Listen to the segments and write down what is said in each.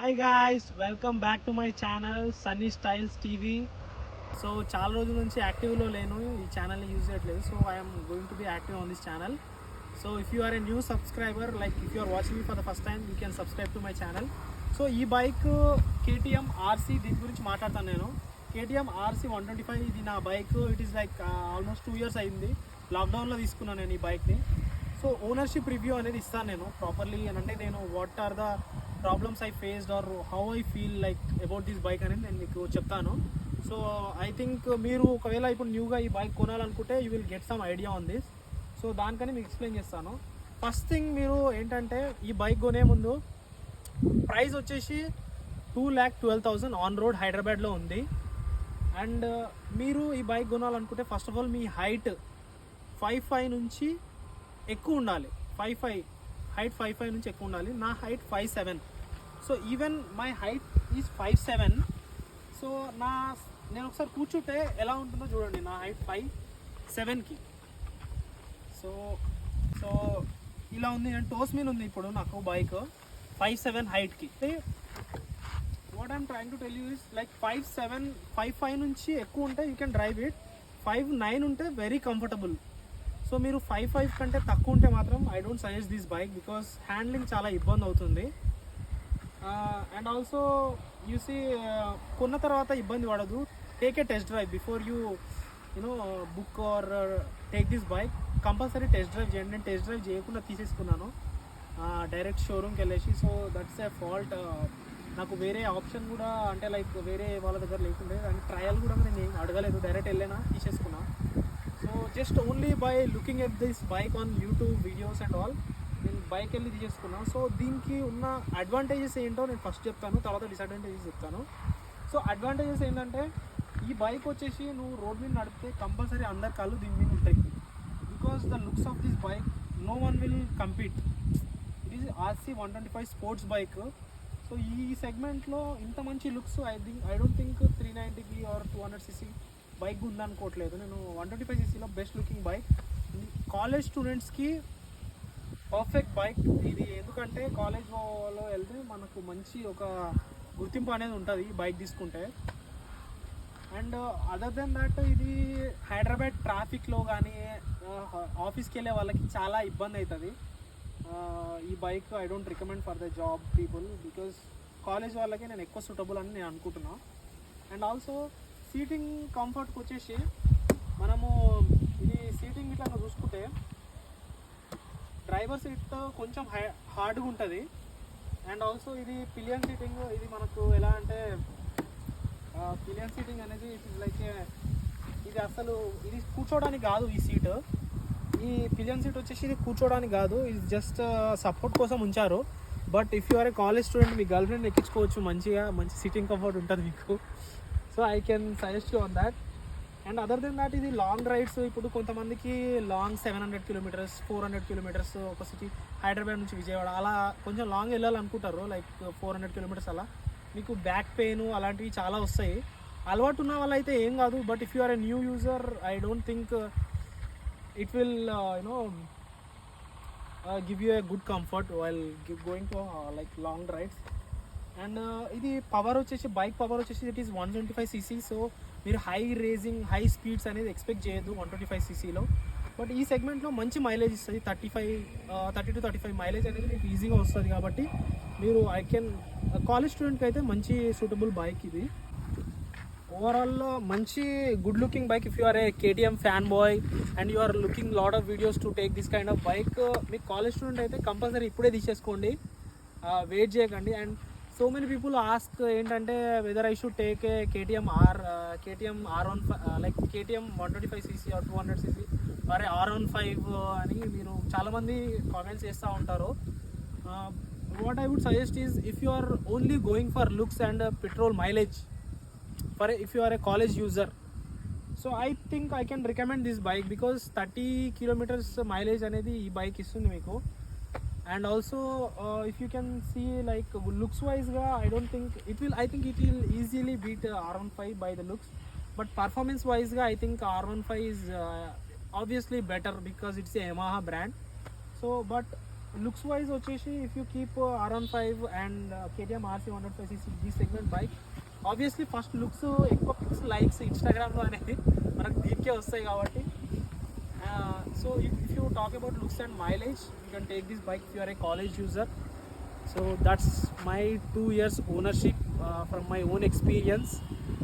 Hi guys, welcome back to my channel Sunny Styles TV. So చాలా రోజుల నుంచి యాక్టివ్లో లేను, ఈ ఛానల్ని యూజ్ చేయట్లేదు. So I'm going to be active on this channel. So if you are a new subscriber, like if you are watching me for the first time, you can subscribe to my channel. So ఈ bike KTM RC, దీని గురించి మాట్లాడతాను నేను. KTM RC 125 ఇది నా bike. It is like almost 2 years అయింది. లాక్డౌన్లో తీసుకున్నాను నేను ఈ బైక్ని. సో ఓనర్షిప్ రివ్యూ అనేది ఇస్తాను నేను ప్రాపర్లీ, అంటే నేను what are the problems I faced or how I feel like about this bike అనేది నేను మీకు చెప్తాను. సో ఐ థింక్ మీరు ఒకవేళ ఇప్పుడు న్యూగా ఈ బైక్ కొనాలనుకుంటే you will get some idea on this. So దానికని మీకు ఎక్స్ప్లెయిన్ చేస్తాను. ఫస్ట్ థింగ్, మీరు ఏంటంటే ఈ బైక్ కొనే ముందు ప్రైస్ వచ్చేసి 2,12,000 ఆన్ రోడ్ హైదరాబాద్లో ఉంది. అండ్ మీరు ఈ బైక్ కొనాలనుకుంటే ఫస్ట్ ఆఫ్ ఆల్ మీ హైట్ 5'5" నుంచి ఎక్కువ ఉండాలి. 5'5" హైట్ 5'5" నుంచి ఎక్కువ ఉండాలి. నా height 5'7". So even my height is 5'7". So నేను ఒకసారి కూర్చుంటే ఎలా ఉంటుందో చూడండి. నా హైట్ 5'7"కి. సో సో ఇలా ఉంది. నేను టోస్ మీద ఉంది ఇప్పుడు నాకు బైక్ 5'7" హైట్కి. What I'm trying to tell you is like 5'7", 5'5" నుంచి ఎక్కువ ఉంటే యూ కెన్ డ్రైవ్ ఇట్. 5'9" ఉంటే వెరీ కంఫర్టబుల్. సో మీరు 5'5" కంటే తక్కువ ఉంటే మాత్రం I don't suggest this bike, because handling చాలా ఇబ్బంది అవుతుంది. అండ్ ఆల్సో యూసీ కొన్న తర్వాత ఇబ్బంది పడదు. Take a test drive before you you know book or take this bike. Compulsory test drive చేయండి. నేను టెస్ట్ డ్రైవ్ చేయకుండా తీసేసుకున్నాను డైరెక్ట్ షోరూమ్కి వెళ్ళేసి. So that's a fault. నాకు వేరే ఆప్షన్ కూడా, అంటే లైక్ వేరే వాళ్ళ దగ్గర లేకుండే, అండ్ ట్రయల్ కూడా నేను ఏం అడగలేదు, డైరెక్ట్ వెళ్ళినా తీసేసుకున్నా. So just only by looking at this bike on YouTube videos and all, నేను బైక్ వెళ్ళి తీసేసుకున్నాను. సో దీనికి ఉన్న అడ్వాంటేజెస్ ఏంటో నేను ఫస్ట్ చెప్తాను, తర్వాత డిసడ్వాంటేజెస్ చెప్తాను. సో అడ్వాంటేజెస్ ఏంటంటే, ఈ బైక్ వచ్చేసి నువ్వు రోడ్ మీద నడిపితే కంపల్సరీ అందరి కళ్ళు దీని మీద ఉంటాయి. Because the looks of this bike no one will compete. It is RC 125 sports bike. So ఈ సెగ్మెంట్లో ఇంత మంచి looks I don't think 390 or 200cc bike ఉందనుకోవట్లేదు నేను. 125cc best looking bike. College స్టూడెంట్స్కి పర్ఫెక్ట్ బైక్ ఇది. ఎందుకంటే కాలేజ్లో వెళ్తే మనకు మంచి ఒక గుర్తింపు అనేది ఉంటుంది ఈ బైక్ తీసుకుంటే. అండ్ అదర్ దెన్ దట్, ఇది హైదరాబాద్ ట్రాఫిక్లో కానీ ఆఫీస్కి వెళ్ళే వాళ్ళకి చాలా ఇబ్బంది అవుతుంది ఈ bike. I don't recommend for the job people, because college వాళ్ళకి నేను ఎక్కువ సూటబుల్ అని నేను అనుకుంటున్నా. అండ్ ఆల్సో సీటింగ్ కంఫర్ట్కి వచ్చేసి మనము ఇది సీటింగ్ ఇట్లా చూసుకుంటే డ్రైవర్ సీట్ కొంచెం హార్డ్గా ఉంటుంది. అండ్ ఆల్సో ఇది పిలియన్ సీటింగ్. ఇది మనకు ఎలా అంటే పిలియన్ సీటింగ్ అనేది ఇట్ ఇస్ లైక్ ఇది అసలు ఇది కూర్చోవడానికి కాదు ఈ సీట్. ఈ పిలియన్ సీట్ వచ్చేసి ఇది కూర్చోవడానికి కాదు, ఇది జస్ట్ సపోర్ట్ కోసం ఉంచారు. But if you are a college student, మీ గర్ల్ ఫ్రెండ్ ఎక్కించుకోవచ్చు మంచిగా, మంచి సీటింగ్ కంఫర్ట్ ఉంటుంది మీకు. So I can suggest you on that. And other than that, ఇది లాంగ్ రైడ్స్. ఇప్పుడు కొంతమందికి లాంగ్ 700 kilometers 400 kilometers ఒక సిటీ హైదరాబాద్ నుంచి విజయవాడ అలా కొంచెం లాంగ్ వెళ్ళాలనుకుంటారు, లైక్ 400 kilometers అలా. మీకు బ్యాక్ పెయిన్ అలాంటివి చాలా వస్తాయి. అలవాటు ఉన్న వాళ్ళైతే ఏం కాదు. But if you are a new user, I don't think it will give you a good comfort while going to like long rides. And ఇది పవర్ వచ్చేసి బైక్ పవర్ వచ్చేసి ఇట్ ఈస్ 125cc. సో మీరు high speeds అనేది expect చేయొద్దు 125ccలో. But ఈ సెగ్మెంట్లో మంచి mileage ఇస్తుంది. 30 to 35 మైలేజ్ అనేది మీకు ఈజీగా వస్తుంది. కాబట్టి మీరు కాలేజ్ స్టూడెంట్కి అయితే మంచి సూటబుల్ బైక్ ఇది. ఓవరాల్లో మంచి good looking bike. If you are a KTM fan boy and you are looking lot of videos to take this kind of bike, మీకు కాలేజ్ స్టూడెంట్ అయితే కంపల్సరీ ఇప్పుడే తీసేసుకోండి, వెయిట్ చేయకండి. And so many people ask ఏంటంటే whether I should take a KTM R15 like KTM 125cc or 200cc or R15 అని మీరు చాలామంది comments చేస్తూ ఉంటారు. What I would suggest is, if you are only going for looks and petrol mileage, if you are a college user, so I think I can recommend this bike because 30 kilometers mileage అనేది ఈ bike ఇస్తుంది మీకు. And also if you can see like looks wise గా I think it will easily beat R15 by the looks, but performance wise గా I think R15 is obviously better because it's a Yamaha brand. So but looks wise వచ్చేసి if you keep R15 and KTM RC 105cc ఈ segment bike, obviously first looks ఎక్కువ pics likes ఇన్స్టాగ్రామ్లో అనేది మనకు దీనికే వస్తాయి కాబట్టి. So if you talk about looks and mileage, you can take this bike if you are a college user. So that's my 2 years ownership from my own experience.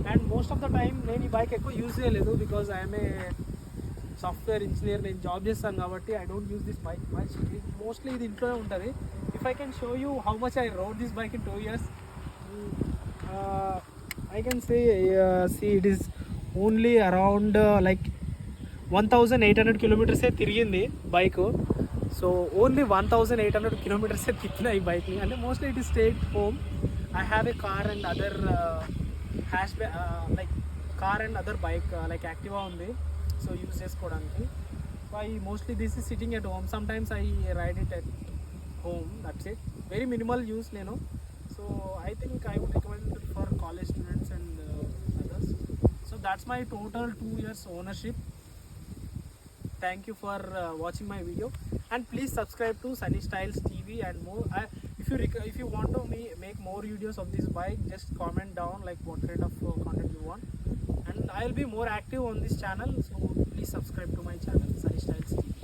And most of the time నేను ఈ bike ఎక్కువ use చేయలేదు because I'm a software engineer, నేను job చేస్తాను కాబట్టి I don't use this bike much. Mostly ఇది ఇంట్లోనే ఉంటుంది. If I can show you how much I wrote this bike in 2 years, I can say see it is only around like 1800 kilometers ఏ తిరిగింది బైక్. So only 1800 kilometers ఏ తిప్పిన ఈ బైక్ని. అంటే mostly it is state home. I have a car and other has like car and other bike like Activa ఉంది, so use చేసుకోవడానికి. I mostly this is sitting at home. Some times I ride it at home, that's it. Very minimal use నేను. So I think I would recommend for college students and others. So that's my total 2 years ownership. Thank you for watching my video, and please subscribe to Sunny Styles TV and more. If you want to make more videos of this bike, just comment down like what kind of content you want, and I'll be more active on this channel. So please subscribe to my channel Sunny Styles TV.